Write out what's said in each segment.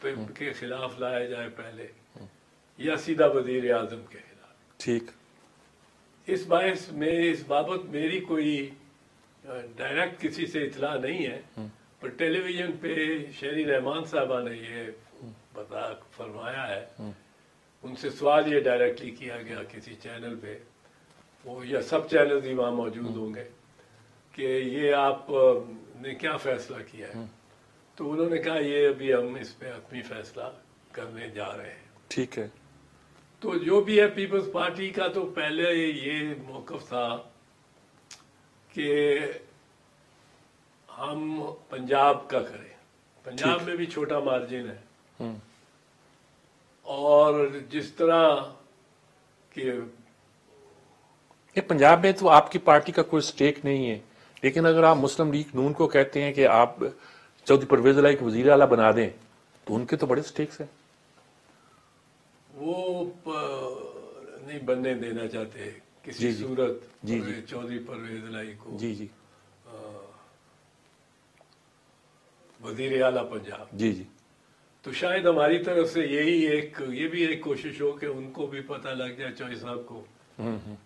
کے خلاف لایا جائے پہلے یا سیدھا وزیر اعظم کے خلاف. ٹھیک. اس باعث میں اس بابت میری کوئی ڈائریکٹ کسی سے اطلاع نہیں ہے، پر ٹیلی ویژن پہ شہری رحمان صاحبہ نے یہ فرمایا ہے. ان سے سوال یہ ڈائریکٹلی کیا گیا کسی چینل پہ، وہ یا سب چینل ہی وہاں موجود ہوں گے، کہ یہ آپ نے کیا فیصلہ کیا ہے. تو انہوں نے کہا یہ ابھی ہم اس پہ اپنی فیصلہ کرنے جا رہے ہیں. ٹھیک ہے. تو جو بھی ہے پیپلز پارٹی کا تو پہلے یہ موقف تھا کہ ہم پنجاب کا کریں. پنجاب میں بھی چھوٹا مارجن ہے، اور جس طرح کہ یہ پنجاب میں تو آپ کی پارٹی کا کوئی سٹیک نہیں ہے، لیکن اگر آپ مسلم لیگ نون کو کہتے ہیں کہ آپ چودھری پرویز الہی کو وزیر اعلیٰ بنا دیں تو ان کے تو بڑے سٹیکس ہیں. وہ نہیں بننے دینا چاہتے کسی صورت چودھری پرویز الہی کو جی وزیر اعلیٰ پنجاب. جی جی. تو شاید ہماری طرف سے یہ بھی ایک کوشش ہو کہ ان کو بھی پتہ لگ جائے چوہے صاحب کو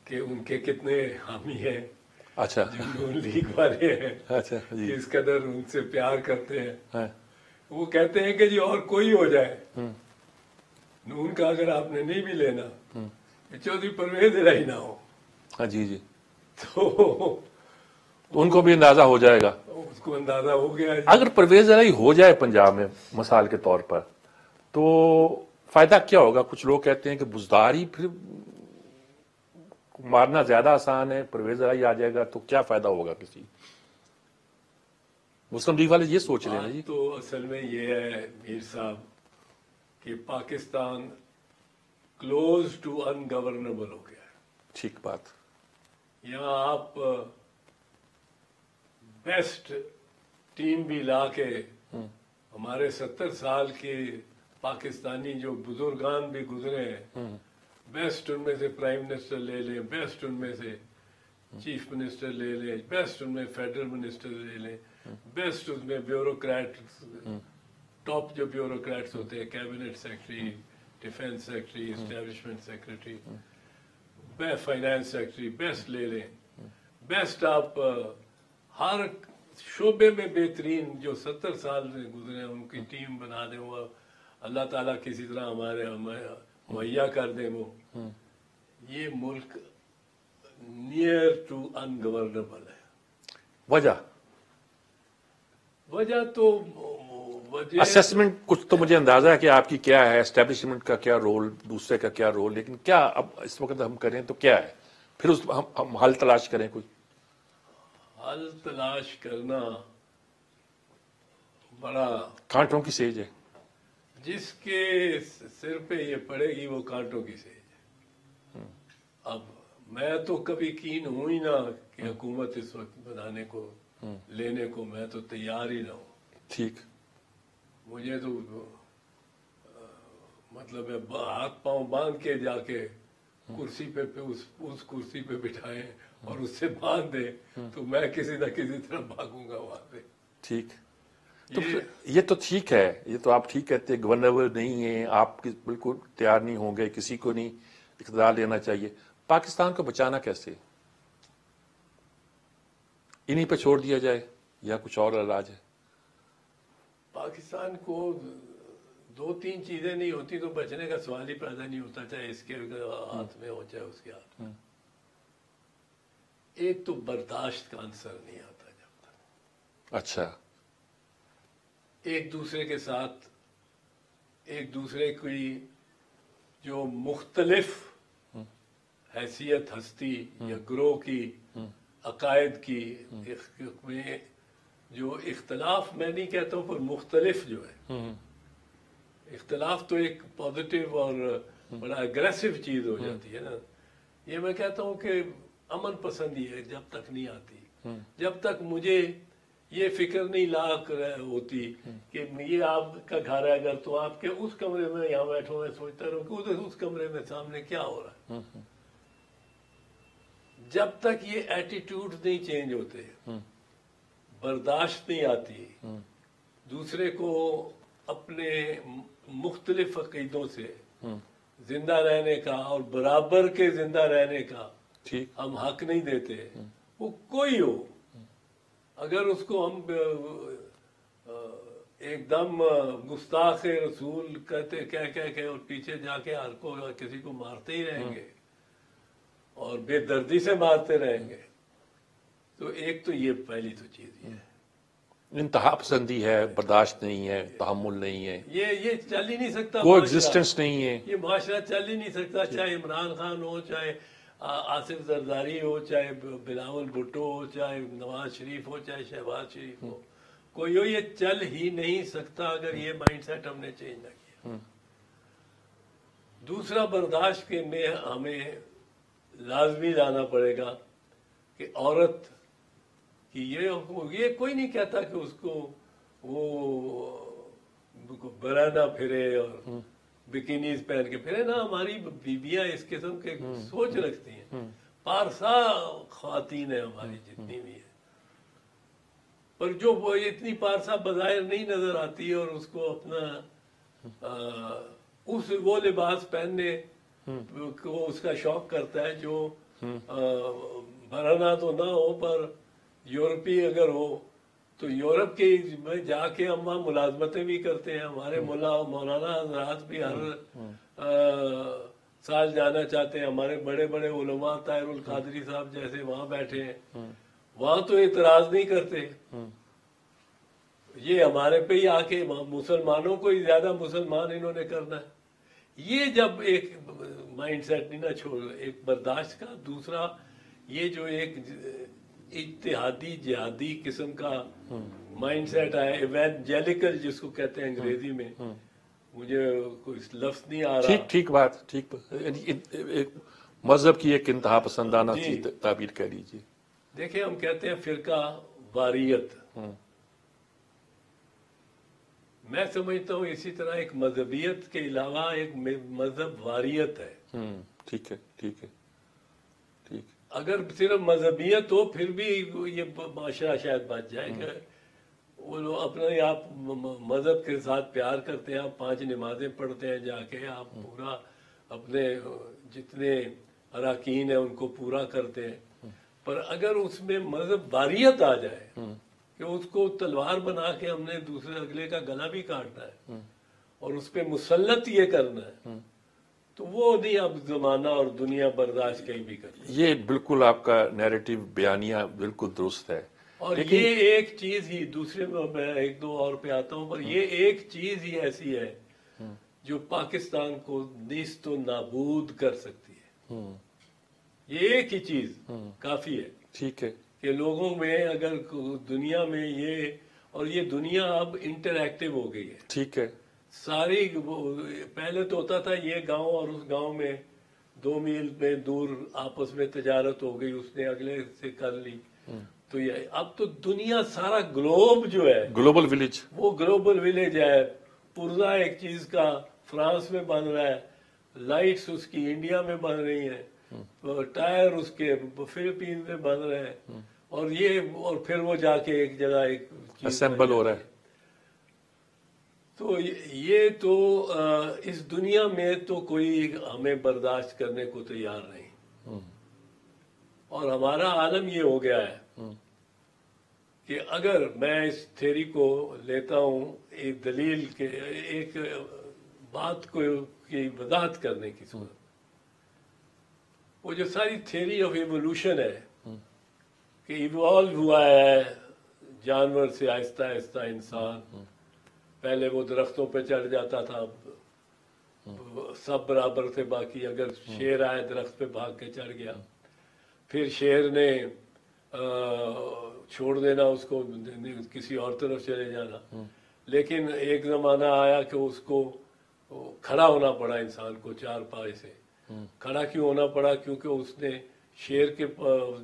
کہ ان کے کتنے حامی ہیں. اچھا. جو نون لیگ والے ہیں اچھا جی. کس قدر ان سے پیار کرتے ہیں. ہاں. وہ کہتے ہیں کہ جی اور کوئی ہو جائے نون کا اگر آپ نے نہیں بھی لینا، چودھری پرویز الہی نہ ہو. ہاں جی جی. تو ان کو بھی اندازہ ہو جائے گا. اس کو اندازہ ہو گیا. اگر پرویز الہی ہو جائے پنجاب میں مثال کے طور پر تو فائدہ کیا ہوگا؟ کچھ لوگ کہتے ہیں کہ بزداری پھر مارنا زیادہ آسان ہے، پرویز الہی آ جائے گا تو کیا فائدہ ہوگا کسی؟ مسلم لیگ والے یہ سوچ رہے ہیں نا جی. تو اصل میں یہ ہے میر صاحب کہ پاکستان کلوز ٹو ان گورنبل ہو گیا ہے. ٹھیک بات. یہاں آپ بیسٹ ٹیم بھی لا کے ہمارے 70 سال کے پاکستانی جو بزرگان بھی گزرے ہیں، بیسٹ ان میں سے پرائم منسٹر لے لیں، بیسٹ ان میں سے چیف منسٹر لے لیں، بیسٹ ان میں فیڈرل منسٹر لے لیں، بیسٹ ان میں بیوروکریٹ، ٹاپ جو بیوروکریٹس ہوتے ہیں، cabinet secretary, defence secretary, establishment secretary, finance secretary, best لے لیں. بیسٹ آپ ہر شعبے میں بہترین جو 70 سال سے گزرے ہیں ان کی ٹیم بنا دیں. وہ اللہ تعالیٰ کسی طرح ہمارے مہیا کر دیں. وہ یہ ملک نیئر ٹو ان گورنبل ہے. وجہ تو اسیسمنٹ کچھ تو مجھے اندازہ ہے کہ آپ کی کیا ہے، اسٹیبلشمنٹ کا کیا رول، دوسرے کا کیا رول، لیکن کیا اب اس وقت ہم کریں تو کیا ہے؟ پھر ہم حل تلاش کریں. کوئی حل تلاش کرنا بڑا کانٹوں کی سیج ہے. جس کے سر پہ یہ پڑے گی وہ کانٹوں کی سیج ہے. اب میں تو کبھی کین ہوں ہی نہ کہ حکومت اس وقت بنانے کو لینے کو میں تو تیار ہی نہ ہوں. ٹھیک. مجھے تو مطلب ہے ہاتھ پاؤں باندھ کے جا کے کرسی پہ اس کرسی پہ بٹھائیں اور اس سے باندھ دیں تو میں کسی نہ کسی طرح بھاگوں گا وہاں پہ. ٹھیک. تو یہ تو ٹھیک ہے، یہ تو آپ ٹھیک کہتے ہیں، گورنبل نہیں ہیں آپ، بالکل تیار نہیں ہوں گے، کسی کو نہیں اقتدار لینا چاہیے. پاکستان کو بچانا کیسے؟ انہی پہ چھوڑ دیا جائے یا کچھ اور علاج ہے؟ پاکستان کو 2-3 چیزیں نہیں ہوتی تو بچنے کا سوال ہی پیدا نہیں ہوتا، چاہے اس کے ہاتھ میں ہو چاہے اس کے ہاتھ میں. ایک تو برداشت کا عنصر نہیں آتا جب تک. اچھا. ایک دوسرے کے ساتھ ایک دوسرے کی جو مختلف حیثیت ہستی یا گروہ کی عقائد کی میں جو اختلاف، میں نہیں کہتا ہوں پر مختلف جو ہے، اختلاف تو ایک پازیٹیو اور بڑا اگریسو چیز ہو جاتی ہے نا. یہ میں کہتا ہوں کہ امن پسندی ہے جب تک نہیں آتی، جب تک مجھے یہ فکر نہیں لاحق ہوتی کہ یہ آپ کا گھر ہے اگر تو آپ کے اس کمرے میں یہاں بیٹھو میں سوچتا رہوں کہ ادھر اس کمرے میں سامنے کیا ہو رہا ہے. جب تک یہ ایٹیٹیوڈ نہیں چینج ہوتے، برداشت نہیں آتی، دوسرے کو اپنے مختلف عقیدوں سے زندہ رہنے کا اور برابر کے زندہ رہنے کا ٹھیک ہم حق نہیں دیتے، وہ کوئی ہو، اگر اس کو ہم ایک دم گستاخ رسول کہتے کہہ اور پیچھے جا کے ہر کو کسی کو مارتے ہی رہیں گے اور بے دردی سے مارتے رہیں گے، تو ایک تو یہ پہلی تو چیز یہ ہے، انتہا پسندی ہے، برداشت نہیں ہے، تحمل نہیں ہے، یہ چل ہی نہیں سکتا، کو ایگزسٹنس نہیں ہے. یہ معاشرہ چل ہی نہیں سکتا، چاہے عمران خان ہو، چاہے آصف زرداری ہو، چاہے بلاول بھٹو ہو، چاہے نواز شریف ہو، چاہے شہباز شریف ہو، کوئی ہو، یہ چل ہی نہیں سکتا اگر یہ مائنڈ سیٹ ہم نے چینج نہ کیا. دوسرا برداشت کے میں ہمیں لازمی لانا پڑے گا کہ عورت کی یہ کوئی نہیں کہتا کہ اس کو وہ برانا پھرے اور بکینیز پہن کے پھرے، نہ، ہماری بیویاں اس قسم کے سوچ رکھتی ہیں، پارسا خواتین ہیں ہماری جتنی بھی ہیں، پر جو وہ اتنی پارسا بظاہر نہیں نظر آتی اور اس کو اپنا وہ لباس پہننے کو اس کا شوق کرتا ہے جو برانا تو نہ ہو پر یورپی اگر ہو، تو یورپ کے میں جا کے ہم وہاں ملازمتیں بھی کرتے ہیں، ہمارے مولانا حضرات بھی ہر سال جانا چاہتے ہیں، ہمارے بڑے بڑے علماء طاہر القادری صاحب جیسے وہاں بیٹھے ہیں، وہاں تو اعتراض نہیں کرتے. یہ ہمارے پہ ہی آ کے مسلمانوں کو ہی زیادہ مسلمان انہوں نے کرنا ہے. یہ جب ایک مائنڈ سیٹ نہیں نہ چھوڑ، ایک برداشت کا، دوسرا یہ جو ایک اتحادی جہادی قسم کا مائنڈ سیٹ ہے، ایوینجیلیکل جس کو کہتے ہیں انگریزی میں، مجھے کوئی لفظ نہیں آ رہا. ٹھیک بات، ایک مذہب کی ایک انتہا پسندانہ تعبیر کہہ لیجیے. دیکھیں، ہم کہتے ہیں فرقہ واریت، میں سمجھتا ہوں اسی طرح ایک مذہبیت کے علاوہ ایک مذہب واریت ہے. ٹھیک ہے. اگر صرف مذہبیت ہو پھر بھی یہ معاشرہ شاید بچ جائے گا. وہ لوگ اپنے آپ مذہب کے ساتھ پیار کرتے ہیں، آپ 5 نمازیں پڑھتے ہیں جا کے، آپ پورا اپنے جتنے اراکین ہیں ان کو پورا کرتے ہیں، پر اگر اس میں مذہب واریت آ جائے کہ اس کو تلوار بنا کے ہم نے دوسرے اگلے کا گلا بھی کاٹنا ہے اور اس پہ مسلط یہ کرنا ہے، تو وہ نہیں اب زمانہ اور دنیا برداشت کہیں بھی کرتی. یہ بالکل آپ کا نیریٹو بیانیہ بالکل درست ہے. اور یہ ایک چیز ہی، دوسرے میں ایک دو اور پہ آتا ہوں، پر یہ ایک چیز ہی ایسی ہے جو پاکستان کو نیست و نابود کر سکتی ہے. یہ ایک ہی چیز کافی ہے. ٹھیک ہے کہ لوگوں میں اگر دنیا میں یہ، اور یہ دنیا اب انٹریکٹیو ہو گئی ہے. ٹھیک ہے. ساری پہلے تو ہوتا تھا یہ گاؤں اور اس گاؤں میں 2 میل میں دور آپس میں تجارت ہو گئی، اس نے اگلے سے کر لی، تو یہ اب تو دنیا سارا گلوب جو ہے، گلوبل ولیج، وہ گلوبل ولیج ہے. پرزا ایک چیز کا فرانس میں بن رہا ہے، لائٹس اس کی انڈیا میں بن رہی ہیں، ٹائر اس کے فلپین میں بن رہے ہیں، اور پھر وہ جا کے ایک جگہ ایک چیز اسمبل ہو رہا ہے. تو یہ تو اس دنیا میں تو کوئی ہمیں برداشت کرنے کو تیار نہیں. اور ہمارا عالم یہ ہو گیا ہے کہ اگر میں اس تھیری کو لیتا ہوں ایک دلیل کے، ایک بات کو کی وضاحت کرنے کی صورت، وہ جو ساری تھیری آف ایوولوشن ہے کہ ایوالو ہوا ہے جانور سے آہستہ آہستہ انسان، پہلے وہ درختوں پہ چڑھ جاتا تھا، سب برابر تھے، باقی اگر شیر آئے درخت پہ بھاگ کے چڑھ گیا، پھر شیر نے چھوڑ دینا اس کو، کسی اور طرف چلے جانا. لیکن ایک زمانہ آیا کہ اس کو کھڑا ہونا پڑا انسان کو 4 پائے سے. کھڑا کیوں ہونا پڑا؟ کیونکہ اس نے شیر کے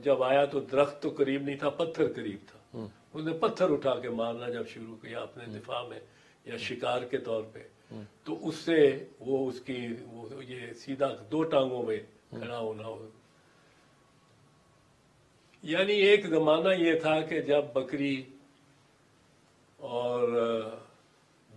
جب آیا تو درخت تو قریب نہیں تھا، پتھر قریب تھا. اس نے پتھر اٹھا کے مارنا جب شروع کیا اپنے دفاع میں یا شکار کے طور پہ، تو اس سے وہ اس کی یہ سیدھا 2 ٹانگوں میں کھڑا ہونا ہو. یعنی ایک زمانہ یہ تھا کہ جب بکری اور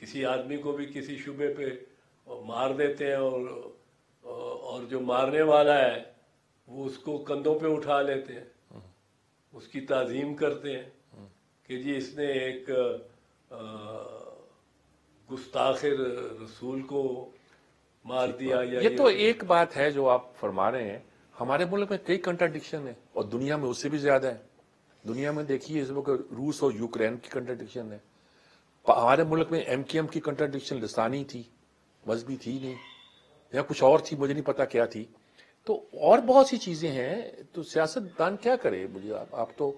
کسی آدمی کو بھی کسی شبے پہ مار دیتے ہیں اور جو مارنے والا ہے وہ اس کو کندھوں پہ اٹھا لیتے ہیں، اس کی تعظیم کرتے ہیں کہ جی اس نے ایک گستاخ رسول کو مار دیا، یا یہ تو ایک بات ہے جو آپ فرما رہے ہیں. ہمارے ملک میں کئی کنٹراڈکشن ہے اور دنیا میں اس سے بھی زیادہ ہے. دنیا میں دیکھیے اس وقت روس اور یوکرین کی کنٹراڈکشن ہے. ہمارے ملک میں ایم کیو ایم کی کنٹراڈکشن لسانی تھی، مذہبی تھی نہیں، یا کچھ اور تھی، مجھے نہیں پتا کیا تھی. تو اور بہت سی چیزیں ہیں. تو سیاست دان کیا کرے؟ مجھے آپ تو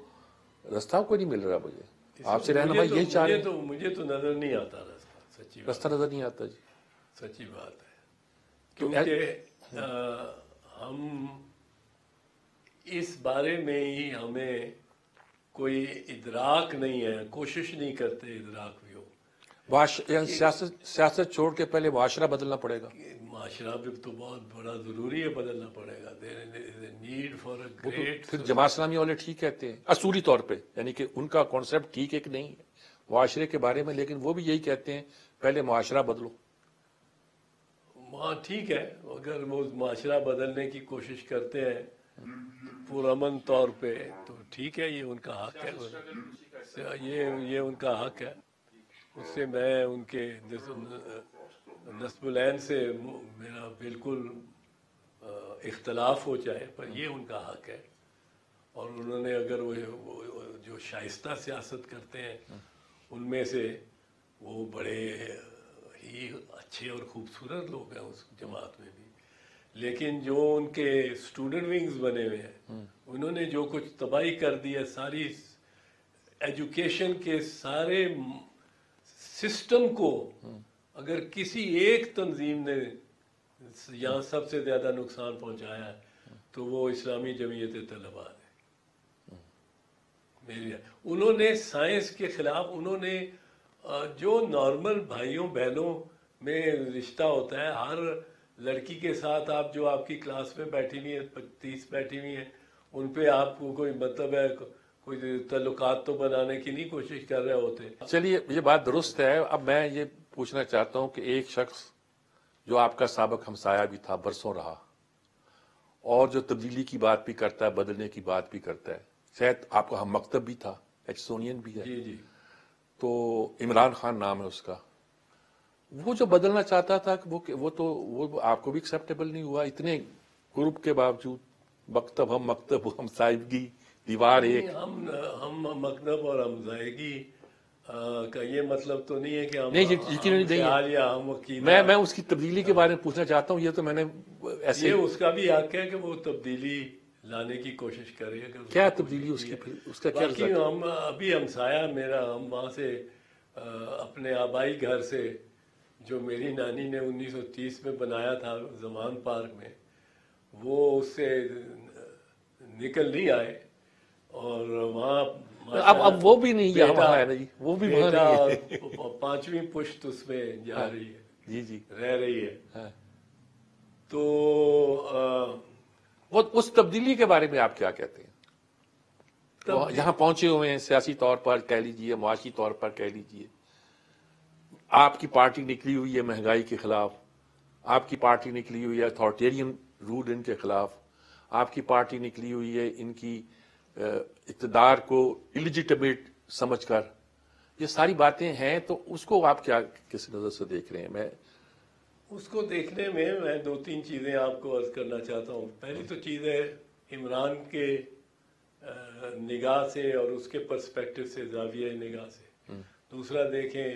رستہ کوئی نہیں مل رہا. مجھے آپ سے رہنمائی یہی چاہ رہے ہیں. مجھے تو نظر نہیں آتا راستہ، سچی رستہ نظر نہیں آتا جی. سچی بات ہے، کیونکہ ہم اس بارے میں ہی ہمیں کوئی ادراک نہیں ہے، کوشش نہیں کرتے ادراک بھی ہو. سیاست چھوڑ کے پہلے معاشرہ بدلنا پڑے گا. معاشرہ بھی تو بہت بڑا ضروری ہے، بدلنا پڑے گا. Need for a great. پھر جماعت اسلامی والے ٹھیک کہتے ہیں اصولی طور پہ، یعنی کہ ان کا کانسیپٹ ٹھیک ہے کہ نہیں ہے معاشرے کے بارے میں، لیکن وہ بھی یہی کہتے ہیں پہلے معاشرہ بدلو. ہاں ٹھیک ہے، اگر وہ معاشرہ بدلنے کی کوشش کرتے ہیں پرامن طور پہ تو ٹھیک ہے، یہ ان کا حق ہے، یہ ان کا حق ہے. اس سے میں ان کے نصب العین سے میرا بالکل اختلاف ہو جائے، پر یہ ان کا حق ہے. اور انہوں نے اگر وہ جو شائستہ سیاست کرتے ہیں ان میں سے وہ بڑے ہی اچھے اور خوبصورت لوگ ہیں اس جماعت میں بھی، لیکن جو ان کے اسٹوڈنٹ ونگز بنے ہوئے ہیں انہوں نے جو کچھ تباہی کر دی ہے ساری ایجوکیشن کے سارے سسٹم کو، اگر کسی ایک تنظیم نے یہاں سب سے زیادہ نقصان پہنچایا ہے تو وہ اسلامی جمعیت طلباء ہے. انہوں نے سائنس کے خلاف، انہوں نے جو نارمل بھائیوں بہنوں میں رشتہ ہوتا ہے، ہر لڑکی کے ساتھ آپ جو آپ کی کلاس میں بیٹھی ہوئی ہیں 30 بیٹھی ہوئی ہیں ان پہ آپ کو کوئی مطلب ہے، کوئی تعلقات تو بنانے کی نہیں کوشش کر رہے ہوتے. چلیے یہ بات درست ہے. اب میں یہ پوچھنا چاہتا ہوں کہ ایک شخص جو آپ کا سابق ہمسایہ بھی تھا، برسوں رہا، اور جو تبدیلی کی بات بھی کرتا ہے، بدلنے کی بات بھی کرتا ہے، شاید آپ کا ہم مکتب بھی تھا، ایچسونین بھی ہے، جی جی، تو عمران خان نام ہے اس کا. وہ جو بدلنا چاہتا تھا وہ آپ کو بھی ایکسیپٹیبل نہیں ہوا. اتنے گروپ کے باوجود مکتب ہم صاحبگی دیوار ایک. ہم مکتب اور ہمزائیگی کا یہ مطلب تو نہیں ہے کہ نہیں خیال یا ہم عقیدہ. میں اس کی تبدیلی کے بارے میں پوچھنا چاہتا ہوں. یہ تو میں نے ایسے یہ اس کا بھی حق ہے کہ وہ تبدیلی لانے کی کوشش کرے. کیا تبدیلی اس کا کیا باقی ہم ابھی ہمسایہ میرا، ہم وہاں سے اپنے آبائی گھر سے جو میری نانی نے 1930 میں بنایا تھا زمان پارک میں، وہ اس سے نکل نہیں آئے، اور وہاں اب وہ بھی نہیں ہے نا جی، وہ بھی وہاں نہیں ہے. 5ویں پشت اس میں جا رہی ہے، جی جی رہ رہی ہے. تو وہ اس تبدیلی کے بارے میں آپ کیا کہتے ہیں؟ یہاں پہنچے ہوئے ہیں سیاسی طور پر کہہ لیجئے، معاشی طور پر کہہ لیجئے، آپ کی پارٹی نکلی ہوئی ہے مہنگائی کے خلاف، آپ کی پارٹی نکلی ہوئی ہے اتھارٹیرین رول ان کے خلاف، آپ کی پارٹی نکلی ہوئی ہے ان کی اقتدار کو الیجیٹمیٹ سمجھ کر. یہ ساری باتیں ہیں، تو اس کو آپ کیا کس نظر سے دیکھ رہے ہیں؟ میں اس کو دیکھنے میں 2-3 چیزیں آپ کو عرض کرنا چاہتا ہوں. پہلی تو چیز ہے عمران کے نگاہ سے اور اس کے پرسپیکٹو سے، زاویہ نگاہ سے. دوسرا دیکھیں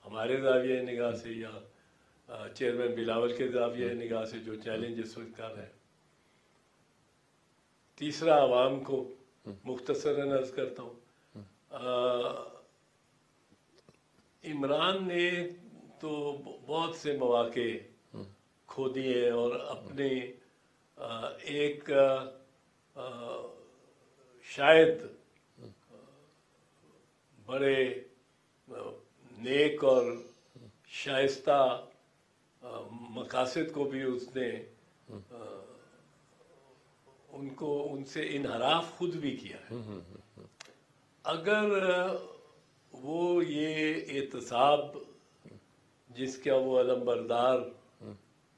ہمارے زاویہ نگاہ سے یا چیئرمین بلاول کے زاویہ نگاہ سے جو چیلنج اس وقت کر رہے ہیں. تیسرا عوام کو مختصراً عرض کرتا ہوں. عمران نے تو بہت سے مواقع کھو دیے اور اپنے ایک شاید بڑے نیک اور شائستہ مقاصد کو بھی اس نے ان سے انحراف خود بھی کیا ہے. اگر وہ یہ احتساب جس کا وہ علمبردار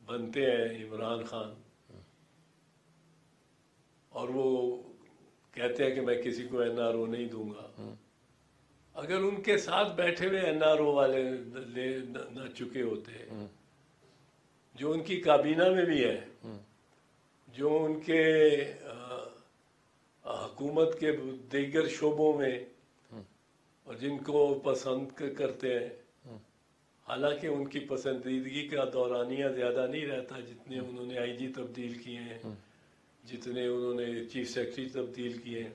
بنتے ہیں عمران خان، اور وہ کہتے ہیں کہ میں کسی کو این آر او نہیں دوں گا، اگر ان کے ساتھ بیٹھے ہوئے این آر او والے لے نہ چکے ہوتے، جو ان کی کابینہ میں بھی ہے، جو ان کے حکومت کے دیگر شعبوں میں اور جن کو پسند کرتے ہیں، حالانکہ ان کی پسندیدگی کا دورانیہ زیادہ نہیں رہتا، جتنے انہوں نے آئی جی تبدیل کیے ہیں، جتنے انہوں نے چیف سیکرٹری تبدیل کیے ہیں،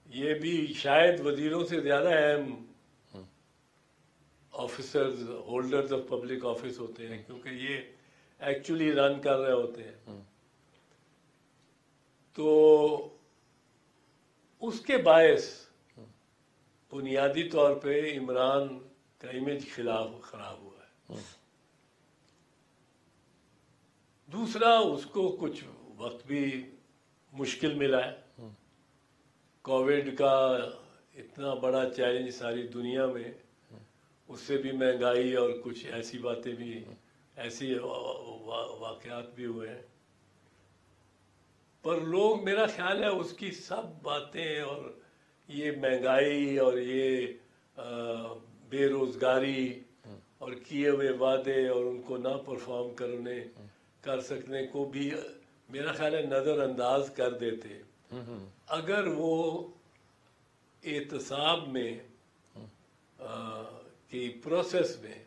یہ بھی شاید وزیروں سے زیادہ اہم officers, holders of public office ہوتے ہیں، کیونکہ یہ ایکچولی رن کر رہے ہوتے ہیں۔ تو اس کے باعث بنیادی طور پہ عمران کا امیج خراب ہوا ہے۔ دوسرا، اس کو کچھ وقت بھی مشکل ملا ہے، کووڈ کا اتنا بڑا چیلنج ساری دنیا میں، اس سے بھی مہنگائی اور کچھ ایسی باتیں بھی، ایسی واقعات بھی ہوئے ہیں، پر لوگ، میرا خیال ہے اس کی سب باتیں اور یہ مہنگائی اور یہ بے روزگاری اور کیے ہوئے وعدے اور ان کو نہ پرفارم کر سکنے کو بھی میرا خیال ہے نظر انداز کر دیتے اگر وہ احتساب میں کی پروسیس میں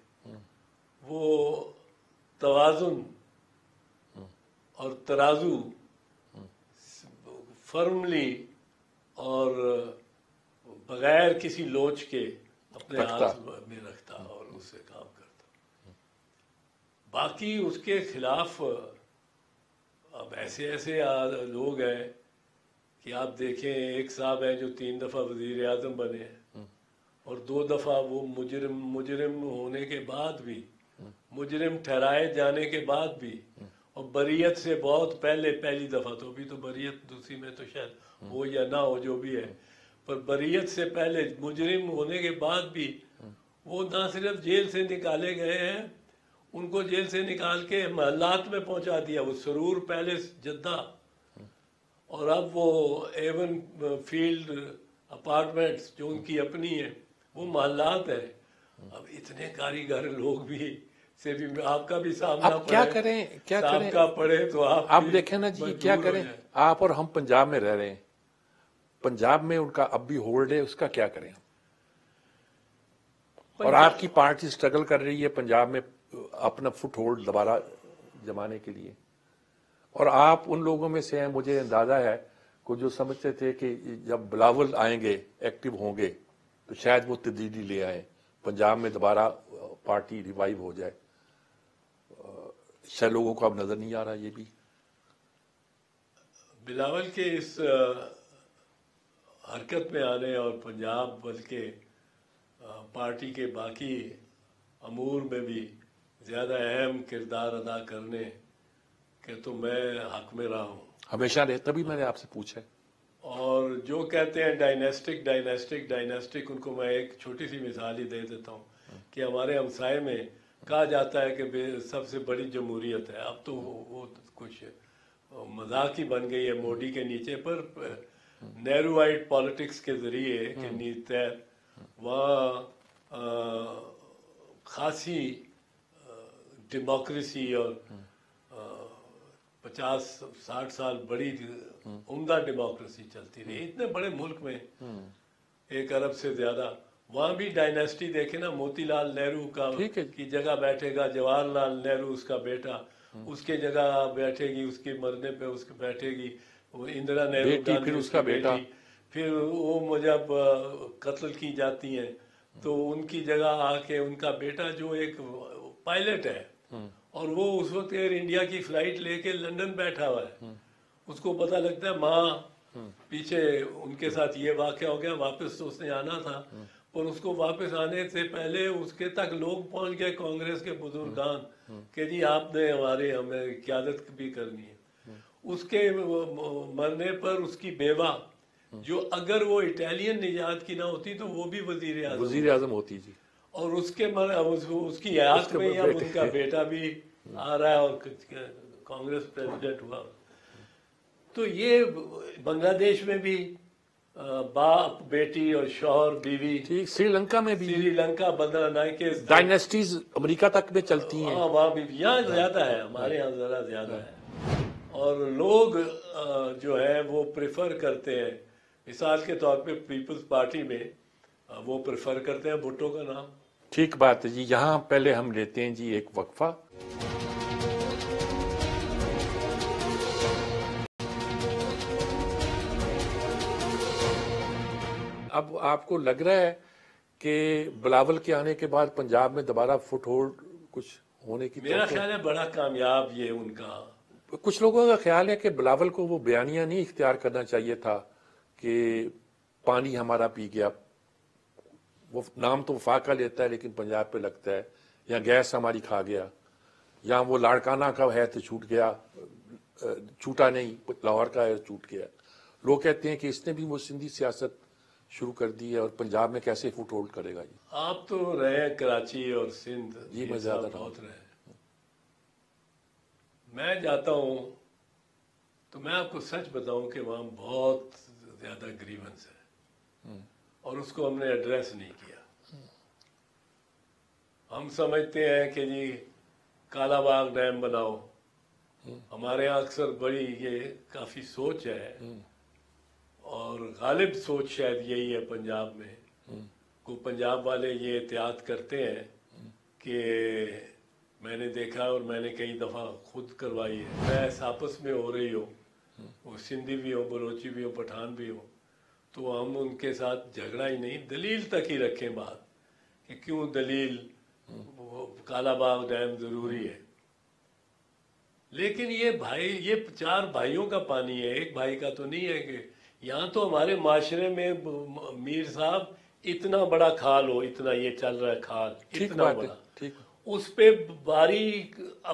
وہ توازن اور ترازو فرملی اور بغیر کسی لوچ کے اپنے ہاتھ میں رکھتا اور اس سے کام کرتا۔ باقی اس کے خلاف اب ایسے لوگ ہیں کہ آپ دیکھیں، ایک صاحب ہیں جو 3 دفعہ وزیر اعظم بنے ہیں اور 2 دفعہ وہ مجرم ہونے کے بعد بھی، مجرم ٹھہرائے جانے کے بعد بھی، اور بریت سے بہت پہلی دفعہ، تو ابھی تو بریت دوسری میں تو شاید ہو یا نہ ہو جو بھی ہے، پر بریت سے پہلے مجرم ہونے کے بعد بھی وہ نہ صرف جیل سے نکالے گئے ہیں، ان کو جیل سے نکال کے محلات میں پہنچا دیا، وہ سرور پیلس جدہ اور اب وہ ایون فیلڈ اپارٹمنٹس جو ان کی اپنی ہیں وہ محلات ہیں۔ اب اتنے کاریگر لوگ بھی سے بھی آپ کا بھی سامنا آپ کیا کریں صاحب کا پڑے تو آپ دیکھیں نا جی، کیا کریں آپ اور ہم پنجاب میں رہ رہے ہیں، پنجاب میں ان کا اب بھی ہولڈ ہے، اس کا کیا کریں؟ اور آپ کی پارٹی سٹرگل کر رہی ہے پنجاب میں اپنا فٹ ہولڈ دوبارہ جمانے کے لیے، اور آپ ان لوگوں میں سے ہیں، مجھے اندازہ ہے کہ جو سمجھتے تھے کہ جب بلاول آئیں گے، ایکٹیو ہوں گے تو شاید وہ تبدیلی لے آئیں، پنجاب میں دوبارہ پارٹی ریوائیو ہو جائے، شاید لوگوں کو اب نظر نہیں آ رہا یہ بھی۔ بلاول کے اس حرکت میں آنے اور پنجاب بلکہ پارٹی کے باقی امور میں بھی زیادہ اہم کردار ادا کرنے کہ تو میں حق میں رہا ہوں، ہمیشہ رہے، تبھی میں نے آپ سے پوچھا۔ اور جو کہتے ہیں ڈائنیسٹک، ان کو میں ایک چھوٹی سی مثال ہی دے دیتا ہوں کہ ہمارے ہمسائے میں کہا جاتا ہے کہ سب سے بڑی جمہوریت ہے، اب تو وہ کچھ مذاق ہی بن گئی ہے موڈی کے نیچے، پر نہرو وائٹ پالیٹکس کے ذریعے کہ وہاں خاصی ڈیموکریسی اور 50-60 سال بڑی عمدہ ڈیموکریسی چلتی رہی اتنے بڑے ملک میں، 1 ارب سے زیادہ، وہاں بھی ڈائنیسٹی دیکھیں نا، موتی لال نہرو کی جگہ بیٹھے گا جواہر لال نہرو، اس کا بیٹا، اس کے جگہ بیٹھے گی، اس کے مرنے پہ اس کے بیٹھے گی وہ اندرا نہرو گاندھی، پھر اس کا بیٹا، پھر وہ جب قتل کی جاتی ہیں تو ان کی جگہ آ کے ان کا بیٹا جو ایک پائلٹ ہے اور وہ اس وقت ایئر انڈیا کی فلائٹ لے کے لندن بیٹھا ہوا ہے، اس کو پتہ لگتا ہے ماں پیچھے ان کے ساتھ یہ واقعہ ہو گیا، واپس تو اس نے آنا تھا، اور اس کو واپس آنے سے پہلے اس کے تک لوگ پہنچ گئے کانگریس کے بزرگان کہ جی آپ نے ہمیں قیادت بھی کرنی ہے۔ اس کے مرنے پر اس کی بیوہ جو اگر وہ اٹیلین نژاد کی نہ ہوتی تو وہ بھی وزیر اعظم ہوتی جی، اور اس کی حیات میں ہی اب ان کا بیٹا بھی آ رہا ہے اور کانگریس پریزیڈنٹ ہوا. تو یہ بنگلہ دیش میں بھی باپ بیٹی اور شوہر بیوی, ٹھیک, سری لنکا میں بھی, سری لنکا بدر کے ڈائنیسٹیز امریکہ تک میں چلتی ہیں. وہاں بھی یہاں زیادہ ہے, ہمارے یہاں ذرا زیادہ ہے. اور لوگ جو ہے وہ پریفر کرتے ہیں, مثال کے طور پہ پیپلز پارٹی میں وہ پریفر کرتے ہیں بھٹو کا نام. ٹھیک بات ہے جی. یہاں پہلے ہم لیتے ہیں جی ایک وقفہ. اب آپ کو لگ رہا ہے کہ بلاول کے آنے کے بعد پنجاب میں دوبارہ فٹ ہولڈ کچھ ہونے کی میرا خیال ہے بڑا کامیاب یہ ان کا. کچھ لوگوں کا خیال ہے کہ بلاول کو وہ بیانیہ نہیں اختیار کرنا چاہیے تھا کہ پانی ہمارا پی گیا. وہ نام تو وفاق کا لیتا ہے لیکن پنجاب پہ لگتا ہے, یا گیس ہماری کھا گیا, یا وہ لاڑکانہ کا ہے تو چھوٹ گیا, چھوٹا نہیں, لاہور کا ہے چھوٹ گیا. لوگ کہتے ہیں کہ اس نے بھی وہ سندھی سیاست شروع کر دی ہے اور پنجاب میں کیسے فٹ ہولڈ کرے گا. جی آپ تو رہے کراچی اور سندھ, جی میں زیادہ بہت رہے. میں جاتا ہوں تو میں آپ کو سچ بتاؤں کہ وہاں بہت زیادہ گریونس ہے اور اس کو ہم نے ایڈریس نہیں کیا. ہم سمجھتے ہیں کہ جی کالا باغ ڈیم بناؤ. ہمارے یہاں اکثر بڑی یہ کافی سوچ ہے اور غالب سوچ شاید یہی ہے پنجاب میں کو پنجاب والے یہ احتیاط کرتے ہیں کہ میں نے دیکھا اور میں نے کئی دفعہ خود کروائی ہے. بحث آپس میں ہو رہی ہو, وہ سندھی بھی ہو, بلوچی بھی ہو, پٹھان بھی ہو, تو ہم ان کے ساتھ جھگڑا ہی نہیں, دلیل تک ہی رکھیں بات کہ کیوں دلیل کالا باغ ڈیم ضروری ہے. لیکن یہ 4 بھائیوں کا پانی ہے, ایک بھائی کا تو نہیں ہے. کہ یہاں تو ہمارے معاشرے میں میر صاحب اتنا بڑا کھال ہو, اتنا یہ چل رہا ہے کھال اتنا بڑا, اس پہ باری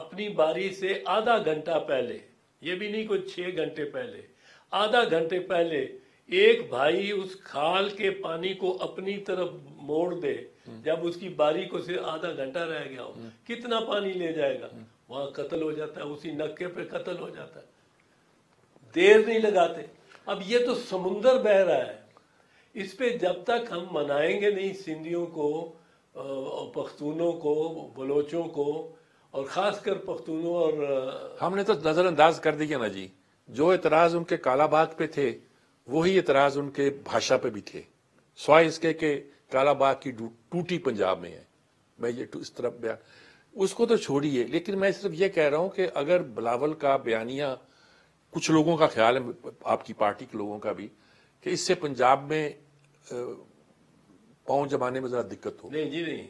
اپنی باری سے آدھا گھنٹہ پہلے, یہ بھی نہیں کوئی 6 گھنٹے پہلے, آدھا گھنٹے پہلے ایک بھائی اس کھال کے پانی کو اپنی طرف موڑ دے, جب اس کی باری کو سے آدھا گھنٹہ رہ گیا ہو, کتنا پانی لے جائے گا. وہاں قتل ہو جاتا ہے, اسی نکے پہ قتل ہو جاتا ہے. دیر نہیں لگاتے. اب یہ تو سمندر بہہ رہا ہے, اس پہ جب تک ہم منائیں گے نہیں سندھیوں کو, پختونوں کو, بلوچوں کو, اور خاص کر پختونوں اور ہم نے تو نظر انداز کر دیا نا جی. جو اعتراض ان کے کالا باغ پہ تھے وہی اعتراض ان کے بھاشا پہ بھی تھے, سوائے اس کے کہ کالا باغ کی ٹوٹی پنجاب میں ہے. میں یہ اس طرف بیان اس کو تو چھوڑیے, لیکن میں صرف یہ کہہ رہا ہوں کہ اگر بلاول کا بیانیہ, کچھ لوگوں کا خیال ہے, آپ کی پارٹی کے لوگوں کا بھی, کہ اس سے پنجاب میں پاؤں جمانے میں ذرا دقت ہو. نہیں جی نہیں,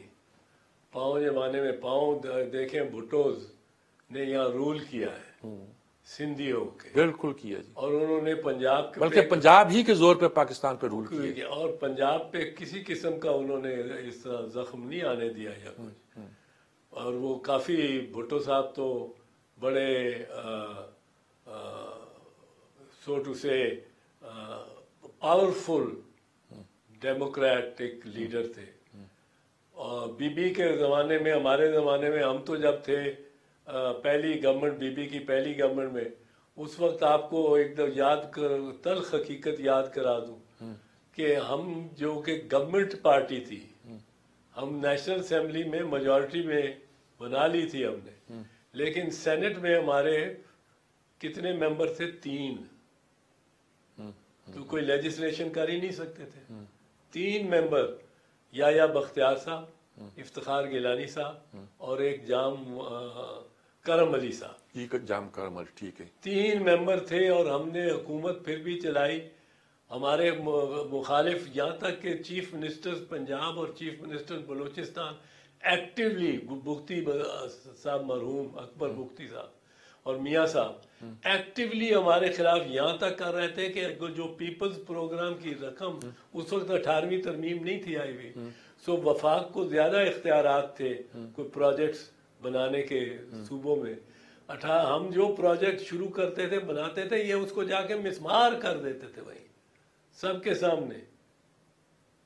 پاؤں جمانے میں پاؤں دیکھیں, بھٹوز نے یہاں رول کیا ہے سندھیوں کے, بالکل کیا جی, اور انہوں نے پنجاب کے بلکہ پنجاب ہی کے زور پہ پاکستان پہ رول کیا, اور پنجاب پہ کسی قسم کا انہوں نے اس طرح زخم نہیں آنے دیا یا کچھ. اور وہ کافی, بھٹو صاحب تو بڑے سو ٹو سے پاورفل ڈیموکریٹک لیڈر تھے. اور بی بی کے زمانے میں, ہمارے زمانے میں, ہم تو جب تھے پہلی گورنمنٹ, بی بی کی پہلی گورنمنٹ میں, اس وقت آپ کو ایک دم تلخ حقیقت یاد کرا دوں کہ ہم جو کہ گورنمنٹ پارٹی تھی, ہم نیشنل اسمبلی میں میجورٹی میں بنا لی تھی ہم نے, لیکن سینٹ میں ہمارے کتنے ممبر تھے؟ 3. تو کوئی لیجسلیشن کر ہی نہیں سکتے تھے. 3 ممبر, یا بختیار صاحب, افتخار گیلانی صاحب, اور ایک جام کرم علی صاحب. جام کرم علی, ٹھیک ہے. 3 ممبر تھے اور ہم نے حکومت پھر بھی چلائی. ہمارے مخالف, یہاں تک کہ چیف منسٹر پنجاب اور chief minister Balochistan actually, Bugti صاحب, مرحوم اکبر بگٹی صاحب اور میاں صاحب ایکٹیولی ہمارے خلاف یہاں تک کر رہے تھے کہ جو پیپلز پروگرام کی رقم, اس وقت 18ویں ترمیم نہیں تھی آئی ہوئی, سو وفاق کو زیادہ اختیارات تھے کوئی پروجیکٹس بنانے کے صوبوں میں. ہم جو پروجیکٹ شروع کرتے تھے, بناتے تھے, یہ اس کو جا کے مسمار کر دیتے تھے وہیں سب کے سامنے.